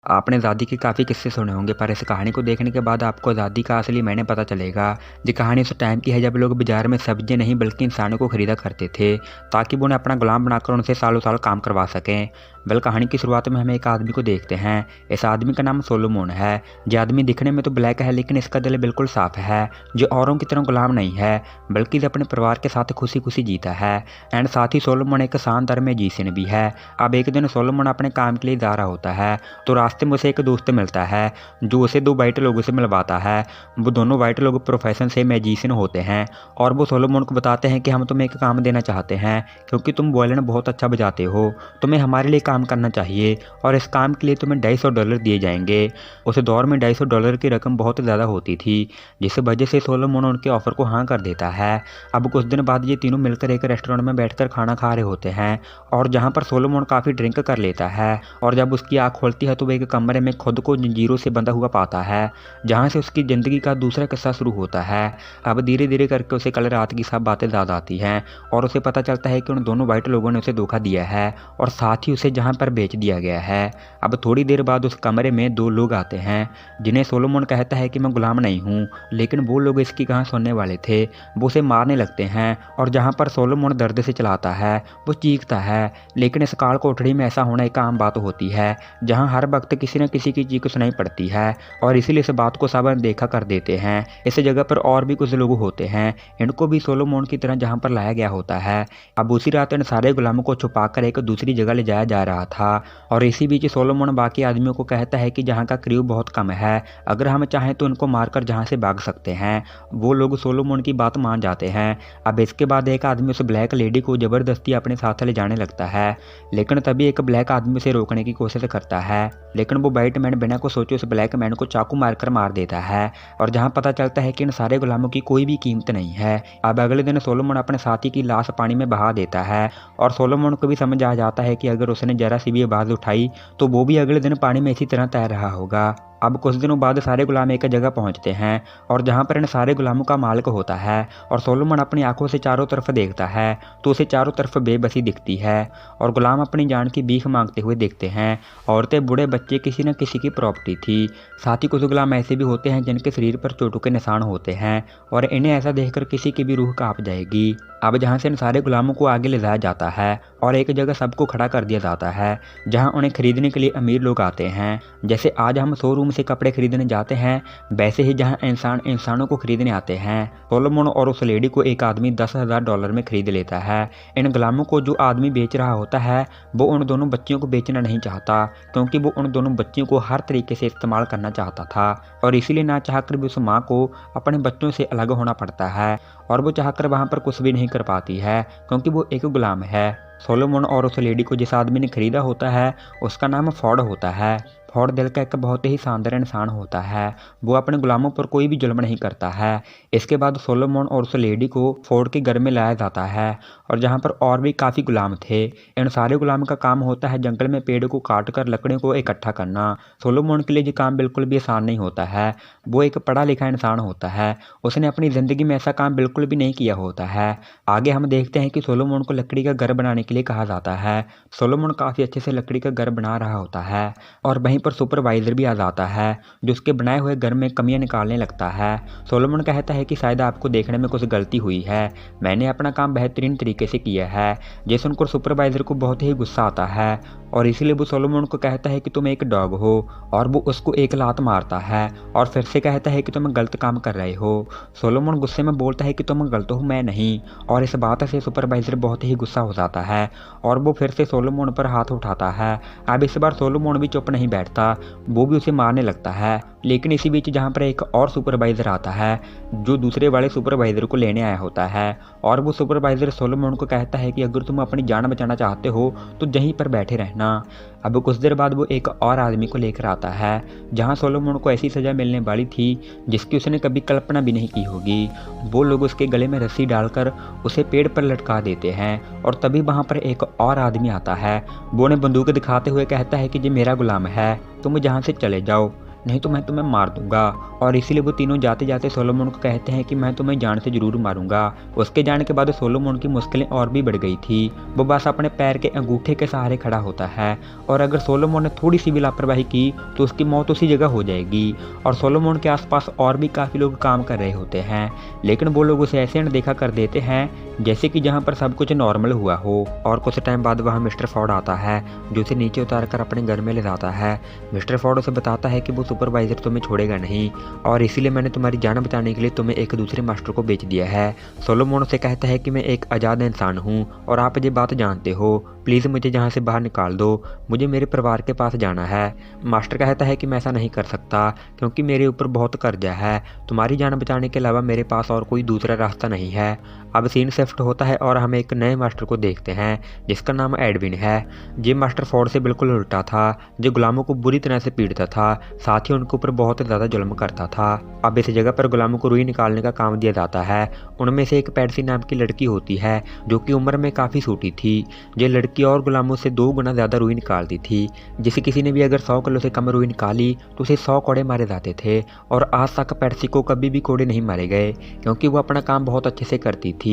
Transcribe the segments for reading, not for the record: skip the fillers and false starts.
आपने आज़ादी के काफ़ी किस्से सुने होंगे, पर इस कहानी को देखने के बाद आपको आज़ादी का असली मायने पता चलेगा। ये कहानी उस टाइम की है जब लोग बाज़ार में सब्ज़ियाँ नहीं बल्कि इंसानों को खरीदा करते थे, ताकि वो उन्हें अपना गुलाम बनाकर उनसे सालों साल काम करवा सकें। कहानी की शुरुआत में हमें एक आदमी को देखते हैं। इस आदमी का नाम सोलोमन है। ये आदमी दिखने में तो ब्लैक है, लेकिन इसका दिल बिल्कुल साफ़ है। जो औरों की तरह गुलाम नहीं है, बल्कि अपने परिवार के साथ खुशी खुशी जीता है। एंड साथ ही सोलोमन एक शानदार मैजिशियन भी है। अब एक दिन सोलोमन अपने काम के लिए जा रहा होता है, तो रास्ते में उसे एक दोस्त मिलता है जो उसे दो वाइट लोगों से मिलवाता है। वो दोनों वाइट लोग प्रोफेशन से मैजिशियन होते हैं और वो सोलोमन को बताते हैं कि हम तुम्हें एक काम देना चाहते हैं, क्योंकि तुम वायलिन बहुत अच्छा बजाते हो, तुम्हें हमारे लिए काम करना चाहिए और इस काम के लिए तुम्हें $250 दिए जाएंगे। उस दौर में $250 की रकम बहुत ज़्यादा होती थी, जिस वजह से सोलोमन उनके ऑफर को हाँ कर देता है। अब कुछ दिन बाद ये तीनों मिलकर एक रेस्टोरेंट में बैठकर खाना खा रहे होते हैं और जहाँ पर सोलोमन काफ़ी ड्रिंक कर लेता है और जब उसकी आँख खोलती है तो वो एक कमरे में खुद को जंजीरों से बंधा हुआ पाता है, जहाँ से उसकी ज़िंदगी का दूसरा किस्सा शुरू होता है। अब धीरे धीरे करके उसे कल रात की सब बातें याद आती हैं और उसे पता चलता है कि उन दोनों वाइट लोगों ने उसे धोखा दिया है और साथ ही उसे जहाँ पर बेच दिया गया है। अब थोड़ी देर बाद उस कमरे में दो लोग आते हैं जिन्हें सोलोमन कहता है कि मैं गुलाम नहीं हूँ, लेकिन वो लोग इसकी कहाँ सुनने वाले थे। वो उसे मारने लगते हैं और जहाँ पर सोलोमन दर्द से चलाता है वो चीखता है, लेकिन इस काल कोठरी में ऐसा होना एक आम बात होती है जहाँ हर वक्त किसी न किसी की चीख सुनाई पड़ती है और इसीलिए इस बात को सब देखा कर देते हैं। इस जगह पर और भी कुछ लोग होते हैं, इनको भी सोलोमन की तरह जहाँ पर लाया गया होता है। अब उसी रात इन सारे गुलामों को छुपाकर एक दूसरी जगह ले जाया जा रहा था और इसी बीच सोलोमन बाकी आदमियों को कहता है कि जहाँ का क्रू बहुत कम है, अगर हम चाहें तो इनको मारकर जहाँ से भाग सकते हैं। वो लोग सोलोमन की बात मान जाते हैं। अब इसके बाद एक आदमी उस ब्लैक लेडी को ज़बरदस्ती अपने साथ ले जाने लगता है, लेकिन तभी एक ब्लैक आदमी उसे रोकने की कोशिश करता है, लेकिन वो वाइट मैन बिना कुछ सोचे उस ब्लैक मैन को चाकू मारकर मार देता है और जहाँ पता चलता है कि इन सारे गुलामों की कोई भी कीमत नहीं है। अब अगले दिन सोलोमन अपने साथी की लाश पानी में बहा देता है और सोलोमन को भी समझ आ जाता है कि अगर उसने जरा सी भी आवाज़ उठाई तो वो भी अगले दिन पानी में इसी तरह तैर रहा होगा। अब कुछ दिनों बाद सारे गुलाम एक जगह पहुंचते हैं और जहां पर इन सारे गुलामों का मालिक होता है और सोलोमन अपनी आंखों से चारों तरफ देखता है तो उसे चारों तरफ बेबसी दिखती है और गुलाम अपनी जान की भीख मांगते हुए दिखते हैं। औरतें, बूढ़े, बच्चे किसी न किसी की प्रॉपर्टी थी। साथ ही कुछ गुलाम ऐसे भी होते हैं जिनके शरीर पर चोटों के निशान होते हैं और इन्हें ऐसा देखकर किसी की भी रूह कांप जाएगी। अब जहाँ से इन सारे गुलामों को आगे ले जाया जाता है और एक जगह सबको खड़ा कर दिया जाता है जहाँ उन्हें खरीदने के लिए अमीर लोग आते हैं। जैसे आज हम शोरूम से कपड़े खरीदने जाते हैं, वैसे ही जहाँ इंसान इंसानों को खरीदने आते हैं। सोलोमन और उस लेडी को एक आदमी $10,000 में खरीद लेता है। इन गुलामों को जो आदमी बेच रहा होता है वो उन दोनों बच्चियों को बेचना नहीं चाहता, क्योंकि वो उन दोनों बच्चियों को हर तरीके से इस्तेमाल करना चाहता था और इसीलिए ना चाहकर भी उस माँ को अपने बच्चों से अलग होना पड़ता है और वो चाहकर वहाँ पर कुछ भी नहीं कर पाती है, क्योंकि वो एक गुलाम है। सोलोमन और उस लेडी को जिस आदमी ने खरीदा होता है उसका नाम फॉर्ड होता है। फॉर्ड दिल का एक बहुत ही शानदार इंसान होता है। वो अपने गुलामों पर कोई भी जुल्म नहीं करता है। इसके बाद सोलोमन और उस लेडी को फोर्ड के घर में लाया जाता है और जहाँ पर और भी काफ़ी गुलाम थे। इन सारे गुलाम का काम होता है जंगल में पेड़ को काट कर लकड़ियों को इकट्ठा करना। सोलोमन के लिए ये काम बिल्कुल भी आसान नहीं होता है। वो एक पढ़ा लिखा इंसान होता है, उसने अपनी ज़िंदगी में ऐसा काम बिल्कुल भी नहीं किया होता है। आगे हम देखते हैं कि सोलोमन को लकड़ी का घर बनाने के लिए कहा जाता है। सोलोमन काफ़ी अच्छे से लकड़ी का घर बना रहा होता है और वहीं पर सुपरवाइजर भी आ जाता है जो उसके बनाए हुए घर में कमियां निकालने लगता है। सोलोमन कहता है कि शायद आपको देखने में कुछ गलती हुई है, मैंने अपना काम बेहतरीन तरीके से किया है। ये सुनकर सुपरवाइजर को बहुत ही गुस्सा आता है और इसीलिए वो सोलोमन को कहता है कि तुम एक डॉग हो और वो उसको एक लात मारता है और फिर से कहता है कि तुम गलत काम कर रहे हो। सोलोमन गुस्से में बोलता है कि तुम गलत हो, मैं नहीं, और इस बात से सुपरवाइजर बहुत ही गुस्सा हो जाता है और वो फिर से सोलोमन पर हाथ उठाता है। अब इस बार सोलोमन भी चुप नहीं बैठता, वो भी उसे मारने लगता है। लेकिन इसी बीच जहाँ पर एक और सुपरवाइजर आता है जो दूसरे वाले सुपरवाइजर को लेने आया होता है और वो सुपरवाइजर सोलोमन को कहता है कि अगर तुम अपनी जान बचाना चाहते हो तो यहीं पर बैठे रहना। अब कुछ देर बाद वो एक और आदमी को लेकर आता है जहाँ सोलोमन को ऐसी सज़ा मिलने वाली थी जिसकी उसने कभी कल्पना भी नहीं की होगी। वो लोग उसके गले में रस्सी डालकर उसे पेड़ पर लटका देते हैं और तभी वहाँ पर एक और आदमी आता है। वो उन्हें बंदूक दिखाते हुए कहता है कि ये मेरा गुलाम है, तुम जहाँ से चले जाओ। नहीं तो मैं तुम्हें मार दूंगा। और इसीलिए वो तीनों जाते जाते सोलोमन को कहते हैं कि मैं तुम्हें जान से ज़रूर मारूंगा। उसके जाने के बाद सोलोमन की मुश्किलें और भी बढ़ गई थी। वो बस अपने पैर के अंगूठे के सहारे खड़ा होता है और अगर सोलोमन ने थोड़ी सी भी लापरवाही की तो उसकी मौत उसी जगह हो जाएगी। और सोलोमन के आसपास और भी काफ़ी लोग काम कर रहे होते हैं, लेकिन वो लोग उसे ऐसे अनदेखा कर देते हैं जैसे कि जहाँ पर सब कुछ नॉर्मल हुआ हो। और कुछ टाइम बाद वहाँ मिस्टर फॉर्ड आता है जो उसे नीचे उतार कर अपने घर में ले जाता है। मिस्टर फॉर्ड उसे बताता है कि वो सुपरवाइजर तुम्हें छोड़ेगा नहीं और इसीलिए मैंने तुम्हारी जान बचाने के लिए तुम्हें एक दूसरे मास्टर को बेच दिया है। सोलोमन उसे कहता है कि मैं एक आज़ाद इंसान हूँ और आप ये बात जानते हो, प्लीज़ मुझे यहाँ से बाहर निकाल दो, मुझे मेरे परिवार के पास जाना है। मास्टर कहता है कि मैं ऐसा नहीं कर सकता क्योंकि मेरे ऊपर बहुत कर्जा है, तुम्हारी जान बचाने के अलावा मेरे पास और कोई दूसरा रास्ता नहीं है। अब सीन शिफ्ट होता है और हम एक नए मास्टर को देखते हैं जिसका नाम एडविन है। ये मास्टर फॉर्ड से बिल्कुल उल्टा था, जो गुलामों को बुरी तरह से पीटता था, साथ ही उनके ऊपर बहुत ज़्यादा जुल्म करता था। अब इस जगह पर गुलामों को रुई निकालने का काम दिया जाता है। उनमें से एक पैट्सी नाम की लड़की होती है जो कि उम्र में काफ़ी छोटी थी। ये लड़की और गुलामों से 2 गुना ज़्यादा रुई निकालती थी। जिसे किसी ने भी अगर 100 किलो से कम रुई निकाली तो उसे 100 कोड़े मारे जाते थे। और आज तक पैट्सी को कभी भी कोड़े नहीं मारे गए क्योंकि वो अपना काम बहुत अच्छे से करती थी।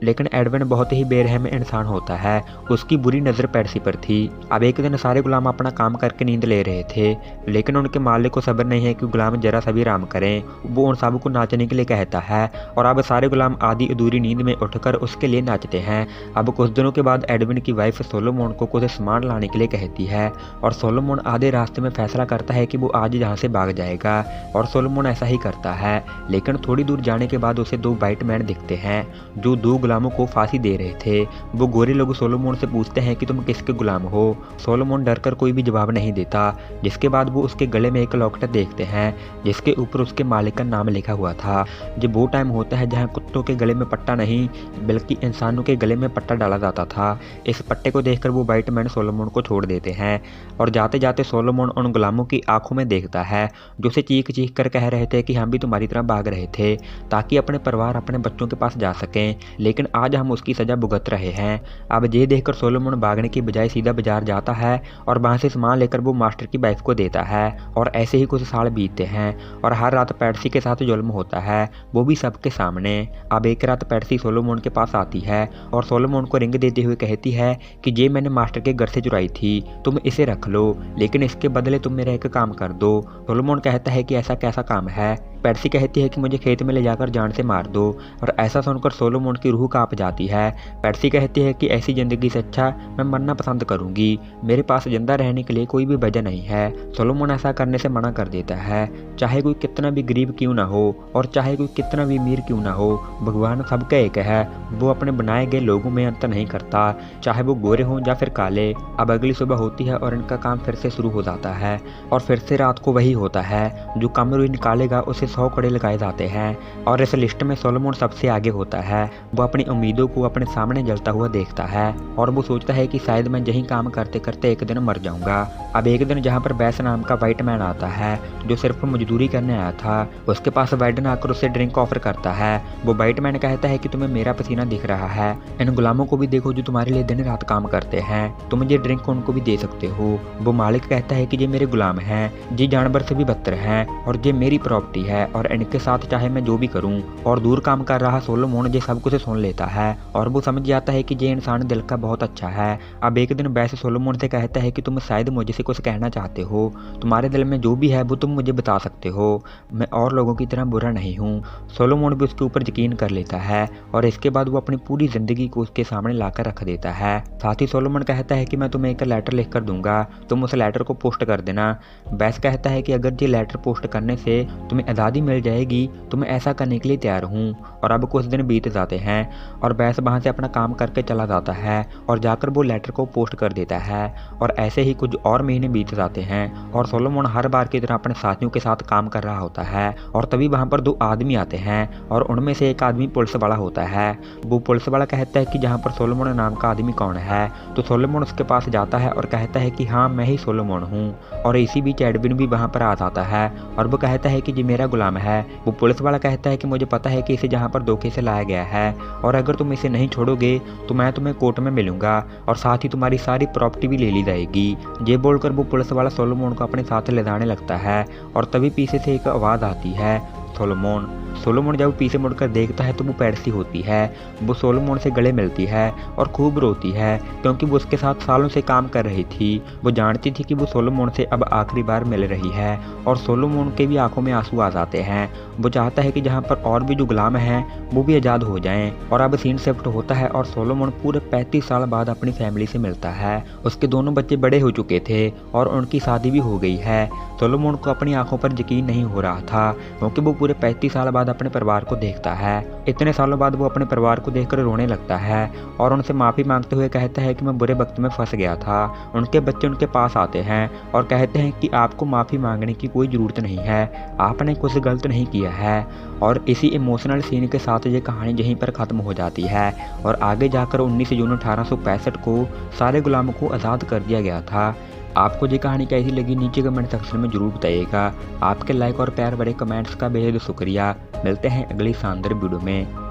लेकिन एडविन बहुत ही बेरहम इंसान होता है, उसकी बुरी नज़र पैट्सी पर थी। अब एक दिन सारे गुलाम अपना काम करके नींद ले रहे थे, लेकिन उनके मालिक को सब्र नहीं है कि गुलाम जरा सा भी आराम करें। वो उन सब को नाचने के लिए कहता है और अब सारे गुलाम आधी अधूरी नींद में उठकर उसके लिए नाचते हैं। अब कुछ दिनों के बाद एडविन की वाइफ सोलोमन को कुछ सामान लाने के लिए कहती है और सोलोमन आधे रास्ते में फैसला करता है कि वो आज यहाँ से भाग जाएगा और सोलोमन ऐसा ही करता है। लेकिन थोड़ी दूर जाने के बाद उसे 2 वाइट मैन दिखते हैं जो 2 गुलामों को फांसी दे रहे थे। वो गोरे लोग सोलोमन से पूछते हैं कि तुम किसके गुलाम हो। सोलोमन डरकर कोई भी जवाब नहीं देता, जिसके बाद वो उसके गले में एक लॉकेट देखते हैं जिसके ऊपर उसके मालिक का नाम लिखा हुआ था। ये वो टाइम होता है जहाँ कुत्तों के गले में पट्टा नहीं बल्कि इंसानों के गले में पट्टा डाला जाता था। इस पट्टे को देखकर वो वाइट मैन सोलोमन को छोड़ देते हैं और जाते जाते सोलोमन उन गुलामों की आंखों में देखता है जो उसे चीख चीख कर कह रहे थे कि हम भी तुम्हारी तरह भाग रहे थे ताकि अपने परिवार अपने बच्चों के पास जा सकें, लेकिन आज हम उसकी सजा भुगत रहे हैं। अब ये देखकर सोलोमन भागने की बजाय सीधा बाजार जाता है और वहाँ से सामान लेकर वो मास्टर की वाइफ को देता है। और ऐसे ही कुछ साल बीतते हैं और हर रात पैट्सी के साथ जुल्म होता है, वो भी सबके सामने। अब एक रात पैट्सी सोलोमन के पास आती है और सोलोमन को रिंग देते हुए कहती है कि ये मैंने मास्टर के घर से चुराई थी, तुम इसे रख लो, लेकिन इसके बदले तुम मेरा एक काम कर दो। सोलोमन कहता है कि ऐसा कैसा काम है। पैट्सी कहती है कि मुझे खेत में ले जाकर जान से मार दो और ऐसा सुनकर सोलोमन की रूह कांप जाती है। पैट्सी कहती है कि ऐसी ज़िंदगी से अच्छा मैं मरना पसंद करूंगी, मेरे पास जिंदा रहने के लिए कोई भी वजह नहीं है। सोलोमन ऐसा करने से मना कर देता है। चाहे कोई कितना भी गरीब क्यों ना हो और चाहे कोई कितना भी अमीर क्यों ना हो, भगवान सबका एक है, वो अपने बनाए गए लोगों में अंतर नहीं करता, चाहे वो गोरे हों या फिर काले। अब अगली सुबह होती है और इनका काम फिर से शुरू हो जाता है और फिर से रात को वही होता है, जो कम रुई निकालेगा उसे 100 कड़े लगाए जाते हैं। और इस लिस्ट में सोलोमन सबसे आगे होता है। वो अपनी उम्मीदों को अपने सामने जलता हुआ देखता है और वो सोचता है कि शायद मैं यही काम करते करते एक दिन मर जाऊंगा। अब एक दिन जहाँ पर बैस नाम का वाइट मैन आता है जो सिर्फ मजदूरी करने आया था, उसके पास वाइडन आकर उसे ड्रिंक ऑफर करता है। वो वाइट मैन कहता है कि तुम्हें मेरा पसीना दिख रहा है, इन गुलामों को भी देखो जो तुम्हारे लिए दिन रात काम करते हैं, तुम ये ड्रिंक उनको भी दे सकते हो। वो मालिक कहता है कि ये मेरे गुलाम हैं, ये जानवर से भी बदतर हैं और ये मेरी प्रॉपर्टी है और इनके साथ चाहे मैं जो भी करूं। और दूर काम कर रहा सोलोमन ये सब कुछ सुन लेता है और वो समझ जाता है कि ये इंसान दिल का बहुत अच्छा है। अब एक दिन बैस सोलोमन से कहता है कि तुम शायद मुझे से कुछ कहना चाहते हो, तुम्हारे दिल में जो भी है वो तुम मुझे बता सकते हो, मैं और लोगों की तरह बुरा नहीं हूँ। सोलोमन भी उसके ऊपर यकीन कर लेता है और इसके बाद वो अपनी पूरी जिंदगी को उसके सामने लाकर रख देता है। साथ ही सोलोमन कहता है कि मैं तुम्हें एक लेटर लिख कर दूंगा, तुम उस लेटर को पोस्ट कर देना। बैस कहता है कि अगर ये लेटर पोस्ट करने से तुम्हें आज़ादी मिल जाएगी तो मैं ऐसा करने के लिए तैयार हूँ। और अब कुछ दिन बीत जाते हैं और बैस वहाँ से अपना काम करके चला जाता है और जाकर वो लेटर को पोस्ट कर देता है। और ऐसे ही कुछ और महीने बीत जाते हैं और सोलोमन हर बार की तरह अपने साथियों के साथ काम कर रहा होता है। और तभी वहाँ पर 2 आदमी आते हैं और उनमें से एक आदमी पुलिस वाला होता है। वो पुलिस वाला कहता है कि जहाँ पर सोलोमन नाम का आदमी कौन है, तो सोलोमन उसके पास जाता है और कहता है कि हाँ मैं ही सोलोमन हूँ। और इसी बीच एडविन भी वहाँ पर आ जाता है और वो कहता है कि ये मेरा गुलाम है। वो पुलिस वाला कहता है कि मुझे पता है कि इसे जहाँ पर धोखे से लाया गया है और अगर तुम इसे नहीं छोड़ोगे तो मैं तुम्हें कोर्ट में मिलूंगा और साथ ही तुम्हारी सारी प्रॉपर्टी भी ले ली जाएगी। ये बोलकर वो पुलिस वाला सोलोमन को अपने साथ ले जाने लगता लगता है और तभी पीछे से एक आवाज़ आती है, सोलोमन। सोलोमन जब पीछे मुड़कर देखता है तो वो पेर्सी होती है। वो सोलोमन से गले मिलती है और खूब रोती है क्योंकि वो उसके साथ सालों से काम कर रही थी। वो जानती थी कि वो सोलोमन से अब आखिरी बार मिल रही है और सोलोमन के भी आंखों में आंसू आ जाते हैं। वो चाहता है कि जहाँ पर और भी जो गुलाम हैं वो भी आज़ाद हो जाएं। और अब सीन शिफ्ट होता है और सोलोमन पूरे 35 साल बाद अपनी फैमिली से मिलता है। उसके दोनों बच्चे बड़े हो चुके थे और उनकी शादी भी हो गई है। सोलोमन को अपनी आंखों पर यकीन नहीं हो रहा था क्योंकि वो पूरे 35 साल बाद अपने परिवार को देखता है। इतने सालों बाद वो अपने परिवार को देखकर रोने लगता है और उनसे माफ़ी मांगते हुए कहता है कि मैं बुरे वक्त में फंस गया था। उनके बच्चे उनके पास आते हैं और कहते हैं कि आपको माफ़ी मांगने की कोई ज़रूरत नहीं है, आपने कुछ गलत नहीं किया है। और इसी इमोशनल सीन के साथ ये कहानी यहीं पर ख़त्म हो जाती है और आगे जाकर 19 जून 1865 को सारे गुलामों को आज़ाद कर दिया गया था। आपको ये कहानी कैसी लगी नीचे कमेंट सेक्शन में ज़रूर बताइएगा। आपके लाइक और प्यार भरे कमेंट्स का बेहद शुक्रिया। मिलते हैं अगली शानदार वीडियो में।